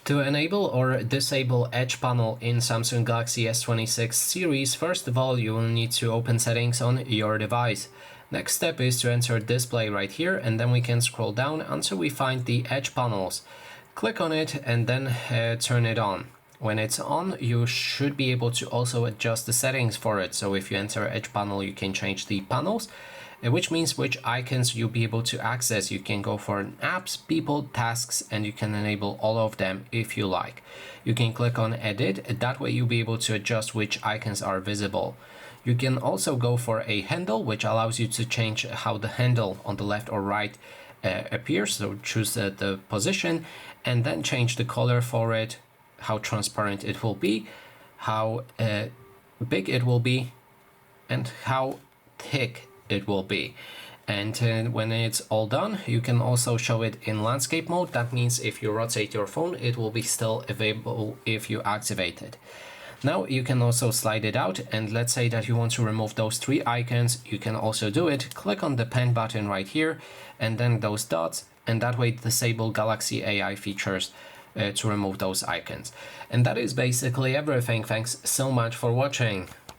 To enable or disable Edge panel in Samsung Galaxy S26 series, first of all, you will need to open settings on your device. Next step is to enter display right here, and then we can scroll down until we find the Edge panels. Click on it and then turn it on. When it's on, you should be able to also adjust the settings for it. So if you enter Edge panel, you can change the panels, which means which icons you'll be able to access. You can go for apps, people, tasks, and you can enable all of them if you like. You can click on edit, that way you'll be able to adjust which icons are visible. You can also go for a handle, which allows you to change how the handle on the left or right appears. So choose the position and then change the color for it, how transparent it will be, how big it will be, and how thick it will be. And when it's all done, you can also show it in landscape mode. That means if you rotate your phone, it will be still available if you activate it. Now you can also slide it out, and let's say that you want to remove those three icons, you can also do it. Click on the pen button right here and then those dots, and that way disable Galaxy AI features to remove those icons. And that is basically everything. Thanks so much for watching.